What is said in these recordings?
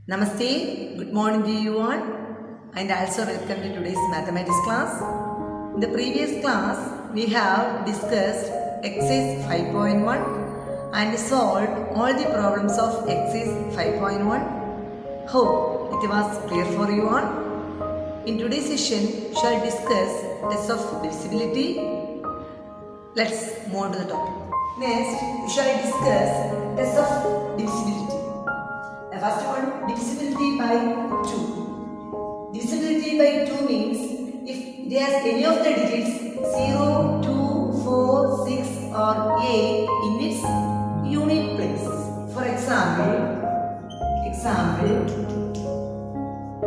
Namaste, good morning to you all and also welcome to today's mathematics class. In the previous class, we have discussed exercise 5.1 and solved all the problems of exercise 5.1. Hope it was clear for you all. In today's session, we shall discuss tests of divisibility. Let's move on to the topic. Next, we shall discuss tests of divisibility. The first one, divisibility by 2. Divisibility by 2 means if it has any of the digits 0, 2, 4, 6 or 8 in its unit place. For example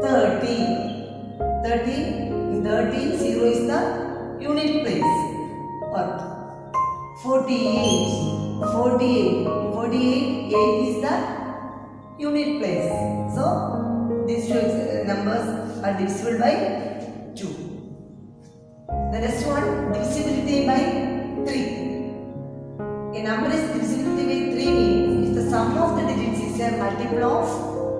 30. In 30, 0 is the unit place. Or 48. In 48, 8 is the unit place. So these two numbers are divisible by 2. The next one, divisibility by 3. A number is divisibility by 3 means if the sum of the digits is a multiple of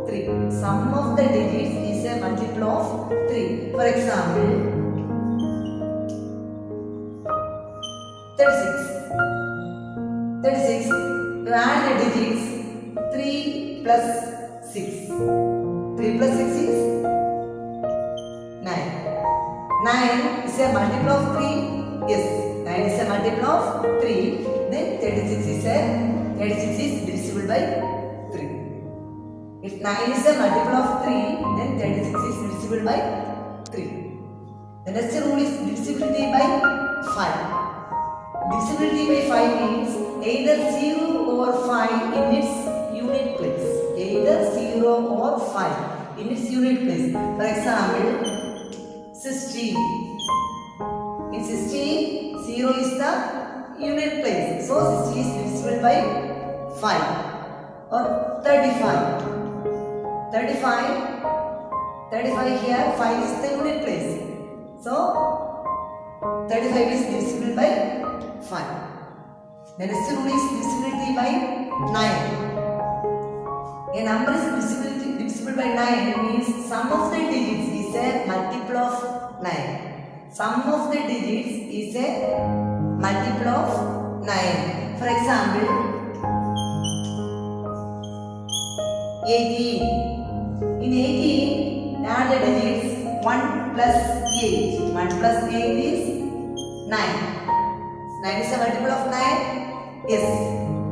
3. Sum of the digits is a multiple of 3. For example, 36. To add the digits 3 plus 6. 3 plus 6 is 9. 9 is a multiple of 3. Yes, 9 is a multiple of 3. Then 36 is divisible by 3. If 9 is a multiple of 3, then 36 is divisible by 3. The next rule is divisibility by 5. Divisibility by 5 means either 0 or 5 in its unit place. Either 0 or 5 in its unit place. For example, 16. In 16, 0 is the unit place. So 16 is divisible by 5. Or 35. 35 here, 5 is the unit place. So 35 is divisible by 5. The next rule is divisibility by 9. A number is divisible by 9 means sum of the digits is a multiple of 9. Sum of the digits is a multiple of 9. For example, 18. In 18, add the digits 1 plus 8. 1 plus 8 is 9. 9 is a multiple of 9. Yes,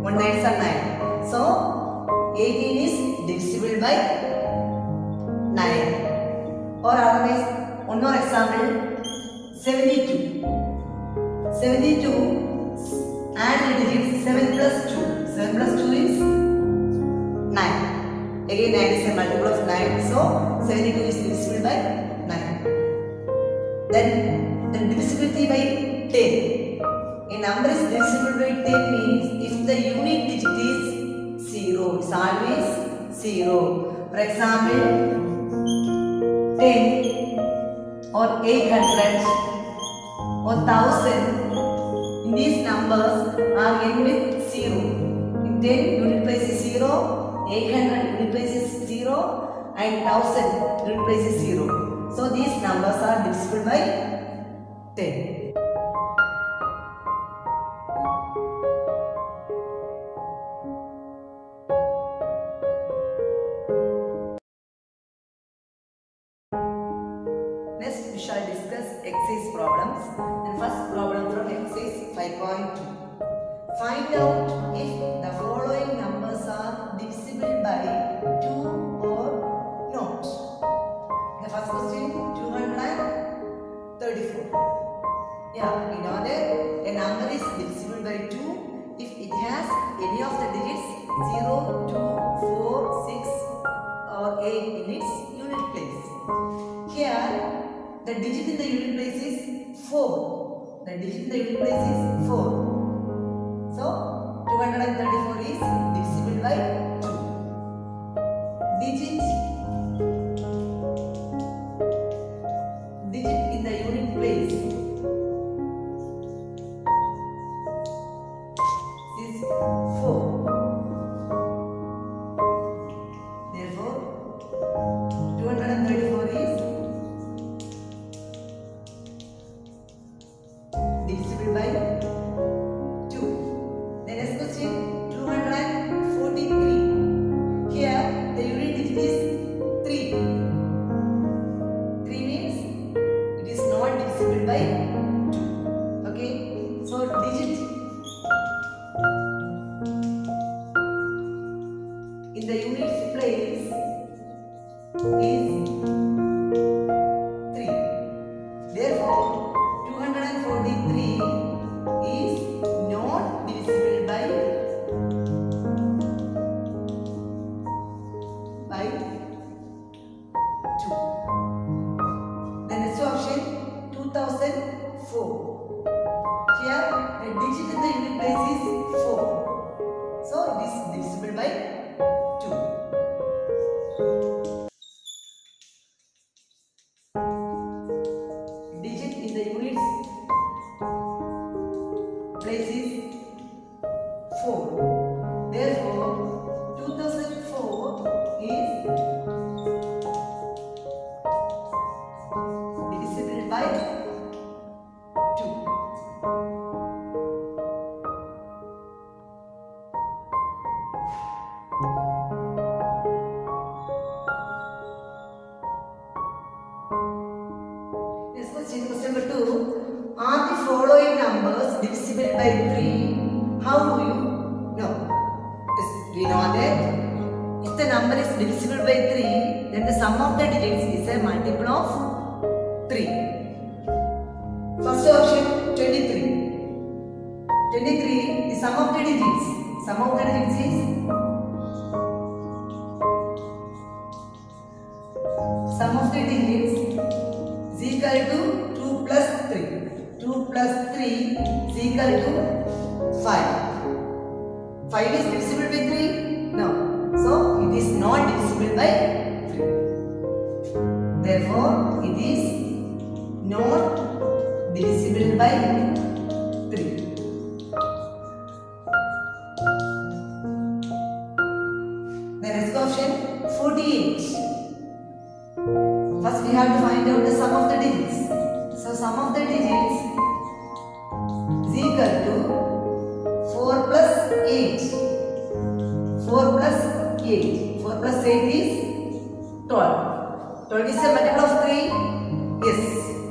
1 9s are 9. So 18 is divisible by 9. Or otherwise, one more example, 72. 72, add the digits 7 plus 2. 7 plus 2 is 9. Again 9 is a multiple of 9. So 72 is divisible by 9. Then the divisibility by 10. A number is divisible by 10 means if the unit digit is 0, it's always 0. For example, 10 or 800 or 1000. In these numbers are end with 0. In 10, unit place is 0, 800 unit place is 0 and 1000 unit place is 0. So these numbers are divisible by 10. Next, we shall discuss exercise problems. And first problem from exercise 5.2. Find out if the following numbers are divisible by 2 or not. The first question, 234. Yeah, we know that a number is divisible by 2 if it has any of the digits 0, 2, 4, 6 or 8 in its unit place. Here, the digit in the unit place is 4. The digit in the unit place is 4. So, 234 is divisible by 2. Digit in the unit place is 4. Therefore, divisible by 3, how do you know? Yes, we know that if the number is divisible by 3, then the sum of the digits is a multiple of 3. First option 23. 23, the sum of the digits. Sum of the digits is equal to 2 plus 3. 2 plus 3 is equal to 5. 5 is divisible by 3? No. So it is not divisible by 3. Therefore, it is not divisible by 3. The next option 48. First we have to find out the sum of the digits. So sum of the digits is equal to 4 plus 8. 4 plus 8. 4 plus 8 is 12. 12 is a multiple of 3. Yes.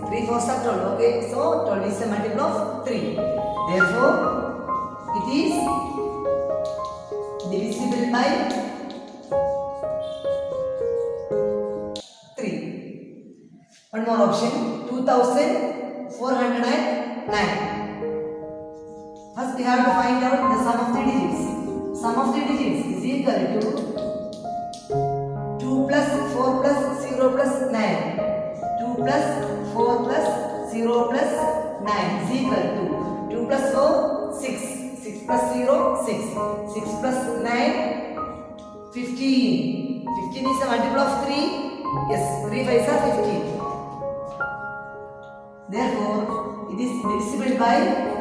3 4s are 12. Okay. So 12 is a multiple of 3. Therefore, it is divisible by 3. One more option, 2409. First we have to find out the sum of the digits. Sum of the digits is equal to 2 plus 4 plus 0 plus 9. 2 plus 4 plus 0 plus 9 is equal to 2 plus 4, 6. 6 plus 0, 6. 6 plus 9, 15. 15 is a multiple of 3. Yes, 3 5s are 15. Therefore, it is divisible by 4.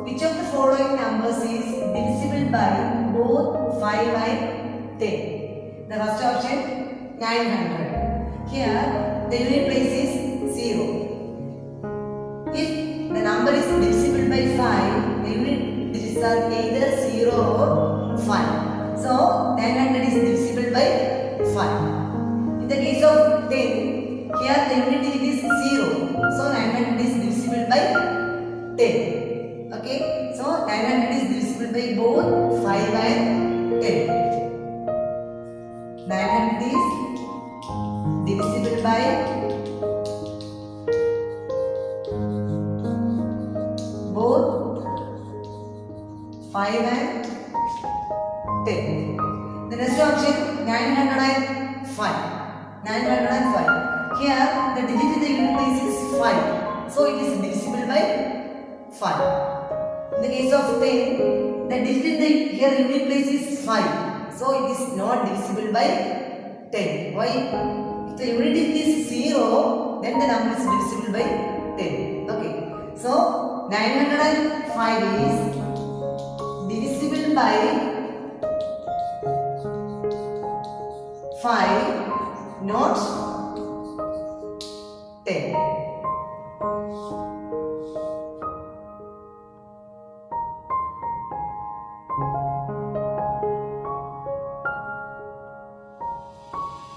Which of the following numbers is divisible by both 5 and 10? The first option 900. Here the unit place is 0. If the number is divisible by 5, the unit digits are either 0 or 5. So 900 is divisible by 5. In the case of 10, here the unit digit is 0. So 900 is divisible by 10. Okay, so 900 is divisible by both 5 and 10. 900 is divisible by both 5 and 10. The next option 905. 905. Here the digit in the unit place is 5. So it is divisible by 5. In the case of 10, the digit in the here unit place is 5. So it is not divisible by 10. Why? If the unit is 0, then the number is divisible by 10. Okay. So 905 is divisible by 5, not 10.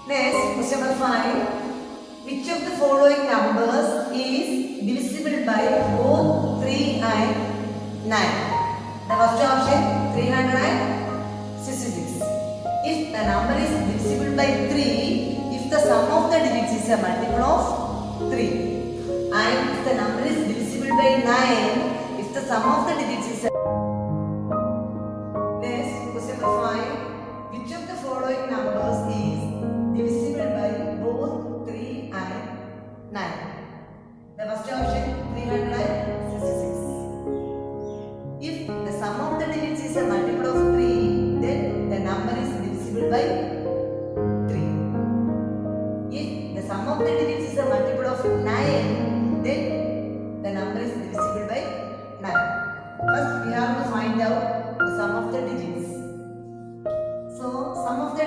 Next, question number 5. Which of the following numbers is divisible by both 3 and 9? The first option 366. If the number is divisible by 3, if the sum of the digits is a multiple of 3. And if the number is divisible by 9, if the sum of the digits is a... Next, question number 5. Which of the following numbers is divisible by both 3 and 9? The first option 366. If the sum of the digits is a multiple of 3, then the number is divisible by 3. If the sum of the digits is a multiple of 9, then the number is divisible by 9. First we have to find out the sum of the digits. So sum of the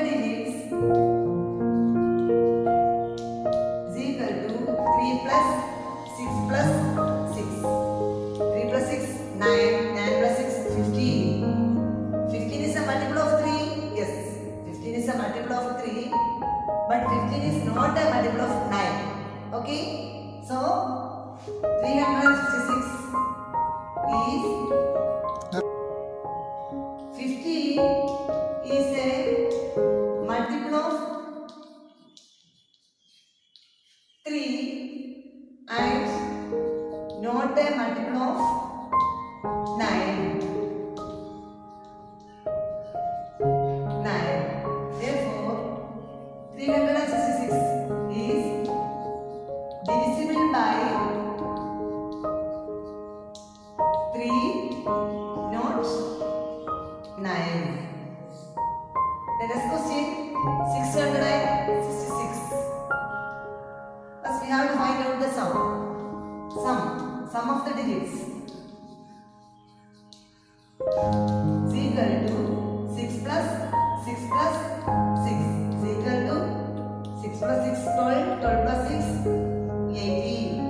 15 is not a multiple of 9. Okay? So 366 is 50 is a multiple of 3 and not a multiple of 9. 9. Therefore, 366 is divisible by 3, not 9. The next question, 666. First we have to find out the sum of the digits. Is equal to 6 plus 6 plus 6 is equal to 6 plus 6 12, 12 plus 6 18.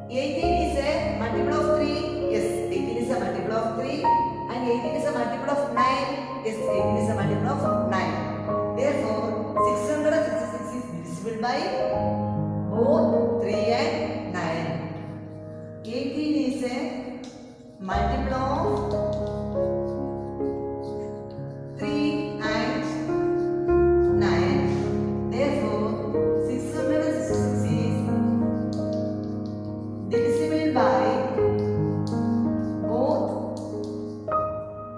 18 is a multiple of 3. Yes, 18 is a multiple of 3 and 18 is a multiple of 9. Yes, 18 is a multiple of 9. Therefore, 666 is divisible by both 3 and 9. 18 is a multiple of 3 and 9. Therefore, 666 is divisible by both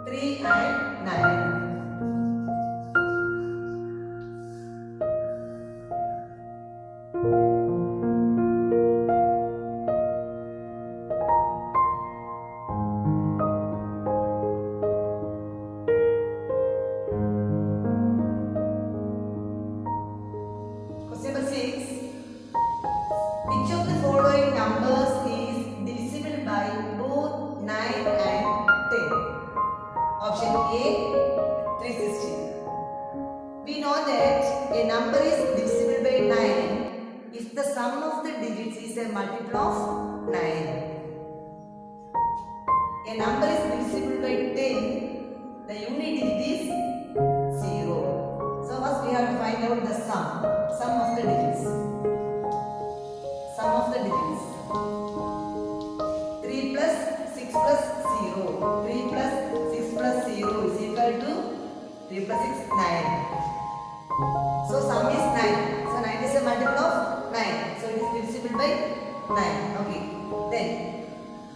3 and 9. Question number 6. Which of the following numbers is divisible by both 9 and 10? Option A, 360. We know that a number is divisible by 9 if the sum of the digits is a multiple of 9. A number is divisible by 10, the unit digit is 0. So first we have to find out the sum of the digits. Sum of the digits. 3 plus 6 plus 0. 3 plus 6 plus 0 is equal to 3 plus 6, 9. So sum is 9. So 9 is a multiple of 9. So it is divisible by 9. Okay. Then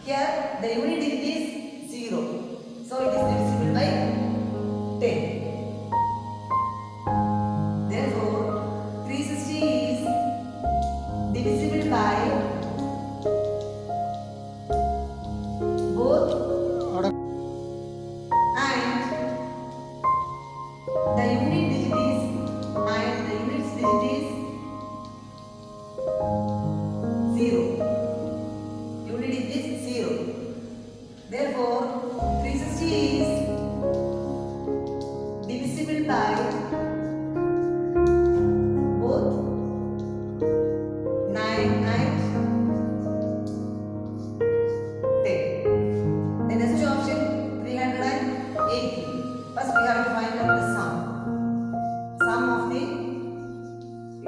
here the unit digit is 0. So it is divisible by 10. Therefore, 360 is divisible by both and the unit digit is 0. Unit digit is 0. Therefore, 360 is divisible by both 9 and 10. The next option, 380. First we have to find out the sum of the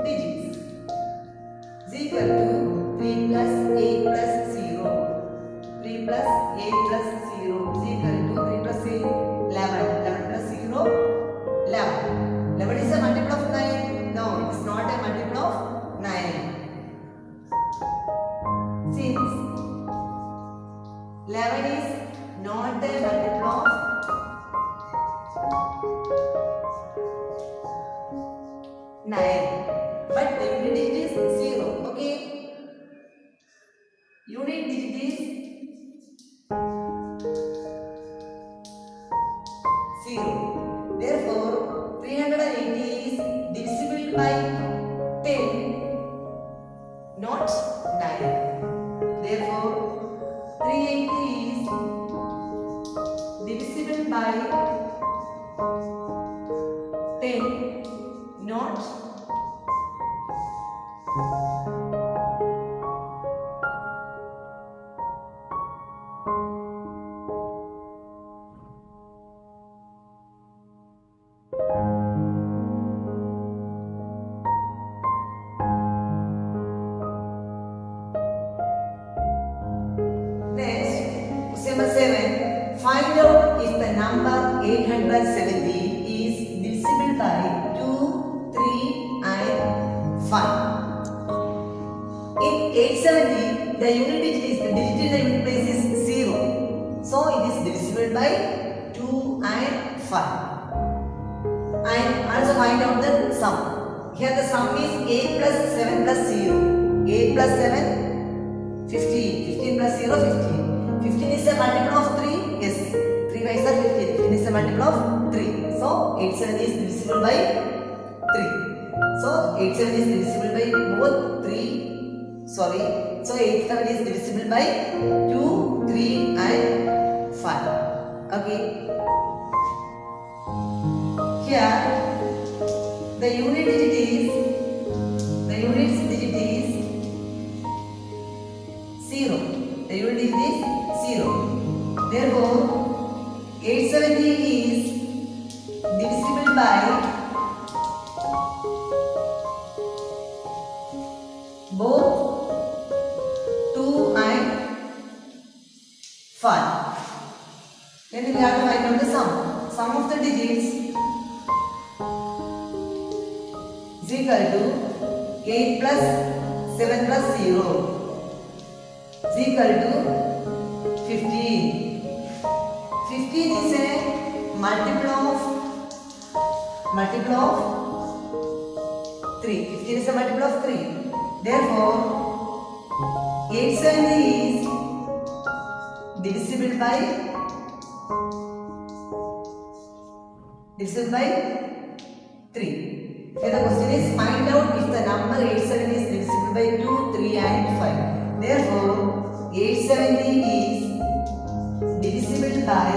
digits. Is equal to 3 plus 8 plus 0. 3 plus 8 plus 0 is equal to 3 plus 8, 11. 11 plus 0, 11. 11 is a multiple of 9. No, it is not a multiple of 9. Since 11 is not a multiple of 9. But the unit digit is 0. Okay? Unit digit is 0. Therefore, 380 is divisible by 10, not 9. Therefore, 380 is divisible by 10, not 9. 870 is divisible by 2, 3 and 5. In 870, the unit digit is the digit in the unit place is 0. So it is divisible by 2 and 5. And also find out the sum. Here the sum is 8 plus 7 plus 0. 8 plus 7, 15. 15 plus 0, 15. 15 is a multiple of 3. Yes. 3 5s are 15. 15 is a multiple of 3. So 870 is divisible by 3. So 870 is divisible by both 3. Sorry. So 870 is divisible by 2, 3 and 5. Okay. Here the unit digit is 0. The unit digit is 0. Therefore 870 is divisible by both 2 and 5. Then we have to find out the sum. Sum of the digits is equal to 8 plus 7 plus 0 is equal to 15. 15 is a multiple of 3. 15 is a multiple of 3. Therefore, 870 is divisible by 3. Here the question is find out if the number 870 is divisible by 2, 3 and 5. Therefore, 870 is divisible by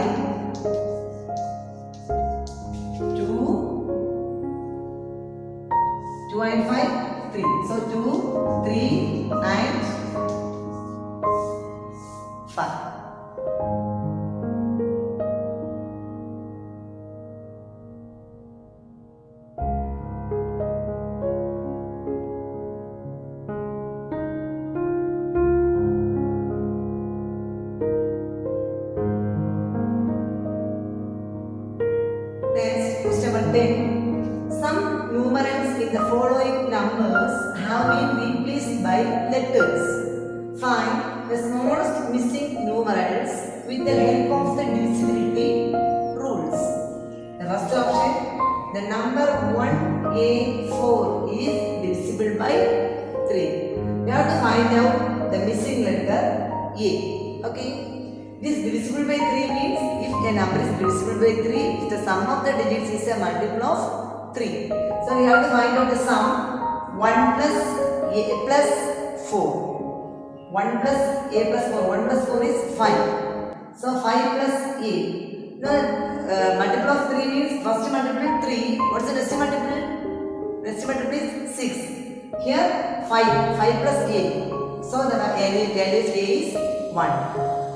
2 and 5, 3. So 2, 3 and 5. Question number 10. Some numerals in the following numbers have been replaced by letters. Find the smallest missing numerals with the help of the divisibility rules. The first option, the number 1A4 is divisible by 3. We have to find out the missing letter A. Okay. This divisible by 3 means if a number is divisible by 3, if the sum of the digits is a multiple of 3. So we have to find out the sum 1 plus A plus 4. 1 plus A plus 4. 1 plus 4 is 5. So 5 plus A. Now multiple of 3 means first multiple 3. What is the next multiple? Next multiple is 6. Here 5. 5 plus A. So the value of A is 1.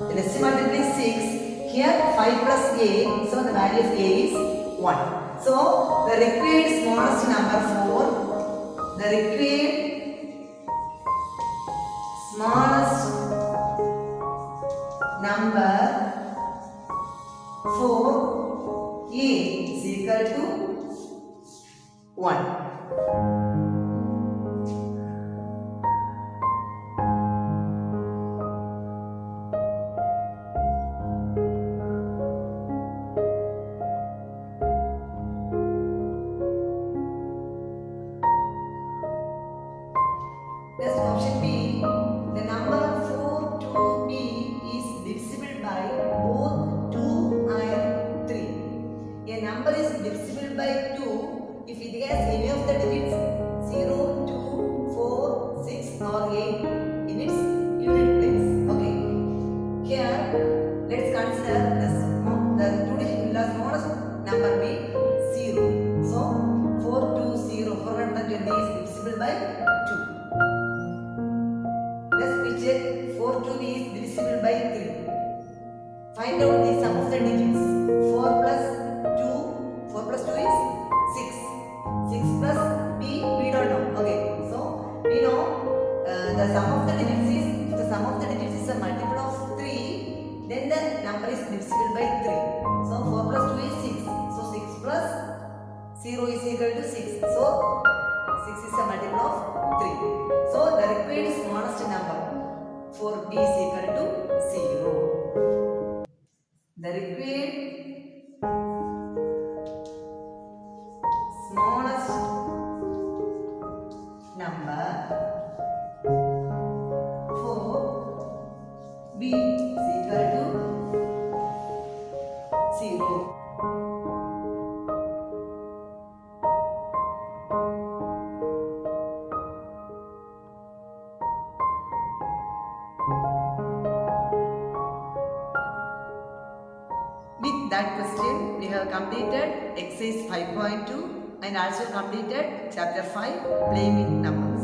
The next multiple is 6. Here 5 plus A. So the value of A is 1. So the required smallest number 4. The required smallest number 4 A is equal to 1. Next option B, the number 4 2B is divisible by both 2 and 3. A number is divisible by 2 if it has any of the digits 0, 2, 4, 6 or 8 in its unit place. Okay. Here, let's consider the smallest number be 0. So, 420, 420 is divisible by 2. Check 4 to B is divisible by 3. Find out the sum of the digits. 4 plus 2 is 6. 6 plus B we don't know. Okay, so we know the sum of the digits is, if the sum of the digits is a multiple of 3, then the number is divisible by 3. So 4 plus 2 is 6. of 3. So the required smallest number for b is equal to 0. The required smallest number for b is equal to 0. With that question, we have completed exercise 5.2 and also completed chapter 5, playing with numbers.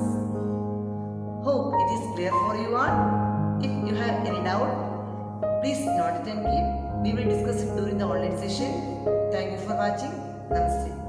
Hope it is clear for you all. If you have any doubt, please note it and keep. We will discuss it during the online session. Thank you for watching. Namaste.